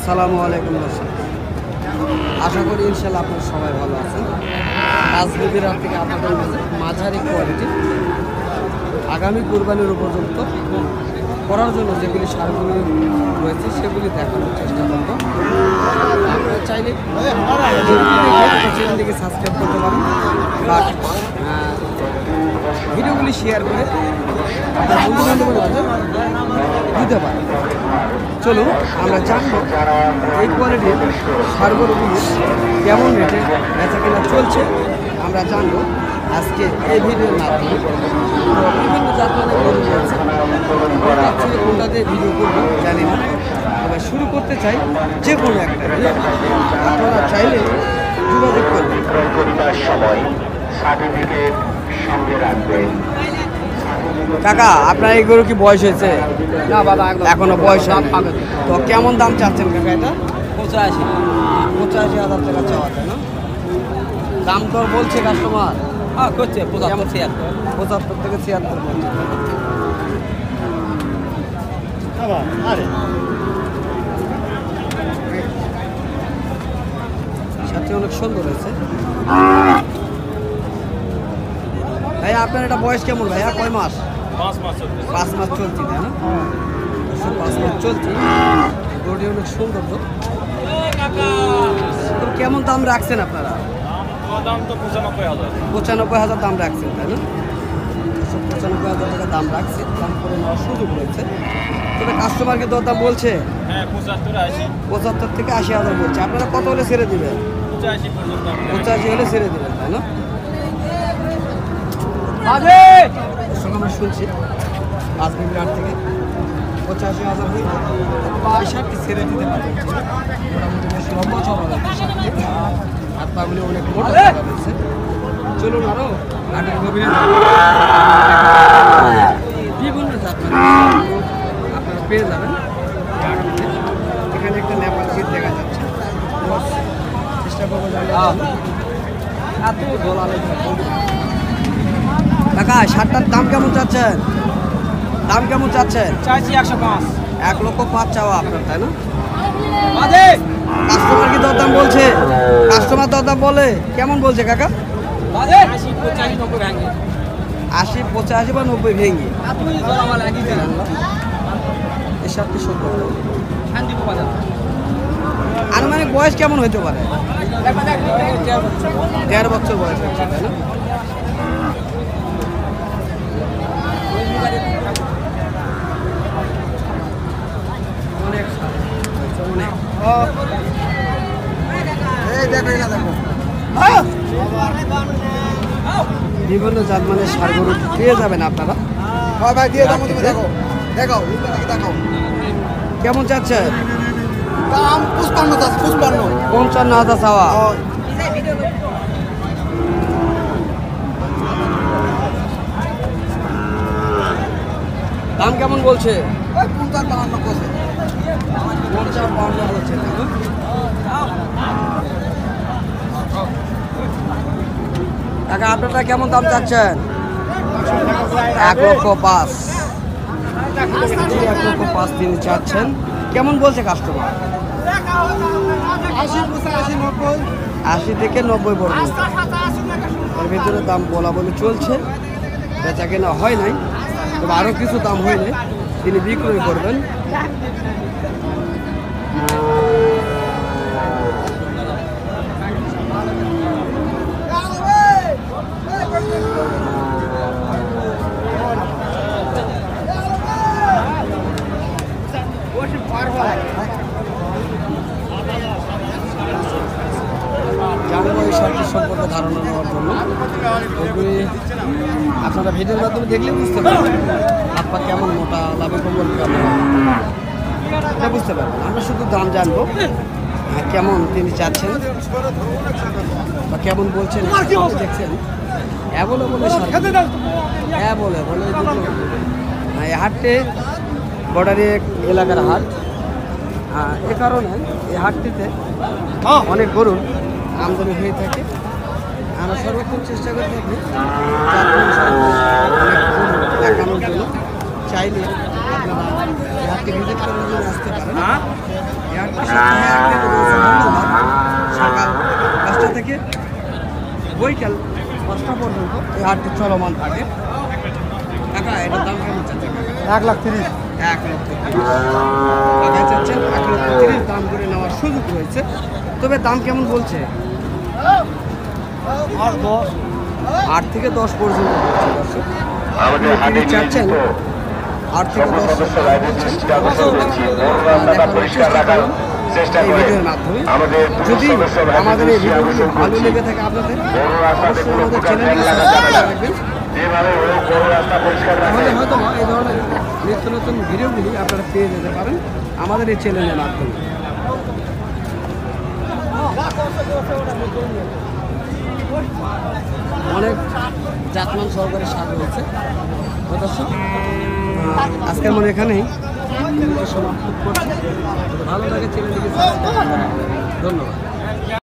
আসসালামু আলাইকুম দর্শক, আশা করি ইনশাল্লাহ আপনারা সবাই ভালো আছেন। রাজনীতির হাট থেকে আপনাদের মাঝারি কোয়ালিটি আগামী কুরবানির উপযুক্ত করার জন্য যেগুলি সারগুলি রয়েছে সেগুলি দেখানোর চেষ্টা করব। আপনারা চাইলে চ্যানেলটিকে সাবস্ক্রাইব করতে পারেন বা ভিডিওগুলি শেয়ার করে আপনার বন্ধুবান্ধবের মাঝে দিতে পারেন। চলুন আমরা জানবো এই কোয়ালিটির সারগরুগুলি কেমন রেটে বেচা কেনা চলছে, আমরা জানবো আজকে এই ভিডিওর মাধ্যমে। বিভিন্ন জাতমানের গরু রয়েছে, কোনটা দিয়ে ভিডিও করবো জানি না, তবে শুরু করতে চাই যে কোনো একটা। আপনারা চাইলে যোগাযোগ করবেন। কাকা, আপনার এই গরু কি বয়স হয়েছে? না বাবা, এখনো বয়স হয়নি। তো কেমন দাম চাচ্ছেন কাকা এটা? 85,000 টাকা চাওয়া যায় না? দাম তো বলছে কাস্টমার করছে 75 থেকে 76 বলছে। সাথে অনেক সুন্দর হয়েছে। ভাইয়া আপনার এটা বয়স কেমন ভাইয়া? কয় মাস? 5 মাস চলছে, তাই না? 5 মাস চলছে। গরুটি অনেক সুন্দর। তো কেমন দাম রাখছেন আপনারা? 95,000 দাম রাখছেন, তাই না? 95,000 টাকা দাম রাখছে, দাম করে নেওয়ার সুযোগ রয়েছে। তবে কাস্টমারকে তো দাম বলছে 75 থেকে 80,000 বলছে। আপনারা কত হলে ছেড়ে দিবেন? 85 হলে ছেড়ে দিবেন, তাই না? আমরা শুনছি রাজনীতির হাট থেকে 85,000 হয়ে এই শার্টটি ছেড়ে দিতে পারে। মোটামুটি বেশ লম্বা চড়া রয়েছে, হাত পাগুলি অনেক মোটা রয়েছে। চলুন আরো হাটের গভীরে বিভিন্ন জাত আপনারা পেয়ে যাবেন। এখানে একটা নেপাল গিট দেখা যাচ্ছে, চেষ্টা করবো এত গোলা। কাকা, শার্টটার দাম কেমন চাচ্ছেন? দাম কেমন চাচ্ছেন? চাইছি 105। 1,05,000 চাওয়া আপনার, তাই না? কাস্টমার কি দরদাম বলছে? কাস্টমার দরদাম বলে কেমন বলছে কাকা? 80, 85, 90 ভাঙে। 80, 85 বা 90 ভেঙে। এই শার্টটি সুন্দর। আনুমানিক বয়স কেমন হইতে পারে? 1.5 বছর বয়স হচ্ছে, তাই না? বিভিন্ন জাত মানে সার গরু পেয়ে যাবেন আপনারা। কেমন চাচ্ছেন? 55,000 চাওয়া। দাম কেমন বলছে? 50-52 বলছে। কাকা, আপনারা কেমন দাম চাচ্ছেন? 1,05,000। 1,05,000 তিনি চাচ্ছেন। কেমন বলছে কাস্টমার? 80 থেকে 90 পর্যন্ত। এর ভিতরে দাম বলা বলে চলছে, বেচা কেনা হয় নাই, তবে আরও কিছু দাম হইলে তিনি বিক্রয় করবেন। জানবো এই শার্টটি সম্পর্কে ধারণা নেওয়ার জন্য। আপনারা ভিডিওর মাধ্যমে দেখলে বুঝতে পারবেন হাত পা কেমন মোটা, লাভে কম্বল কেমন, এটা বুঝতে পারবেন। আমরা শুধু দাম জানবো, কেমন তিনি চাচ্ছেন বা কেমন বলছেন। দেখছেন বলে এই হাটটি বর্ডারি এলাকার হাট। এ কারণে এই হাটটিতে অনেক গরুর আমদানি হয়ে থাকে। আমরা সর্বক্ষণ চেষ্টা করে থাকি দেখানোর জন্য। চাইলে আপনারা এই হাটটি ভিজিট করার জন্য আসতে পারেন। এই হাটটি সপ্তাহে একদিন রয়েছে মঙ্গলবার সকাল 5টা থেকে বৈকাল 5টা পর্যন্ত এই হাটটি চলমান থাকে। কাকা এটার দাম কেমন চাচ্ছেন? 1,30,000 1,30,000 টাকা চাচ্ছেন। 1,30,000 দাম করে নেওয়ার সুযোগ রয়েছে। তবে দাম কেমন বলছে? 8 থেকে 10 পর্যন্ত বলছে দর্শক। আপনি তিনি চাচ্ছেন 8 থেকে 10 দাম বলছেন। দেখানোর চেষ্টা করুন এই ভিডিওর মাধ্যমে। যদি আমাদের এই ভিডিওগুলো ভালো লেগে থাকে আপনাদের, অবশ্যই আমাদের চ্যানেলটি সাবস্ক্রাইব করে রাখবেন। তাহলে হয়তো এই ধরনের নিত্য নতুন ভিডিওগুলি আপনারা পেয়ে যেতে পারেন আমাদের এই চ্যানেলের মাধ্যমে। অনেক জাতমান সহকারে স্বাদ রয়েছে। তো দর্শক আজকের মনে এখানেই সমাপ্ত করছি। ভালো লাগে চ্যানেলটিকে সাবস্ক্রাইব করে রাখবেন। ধন্যবাদ।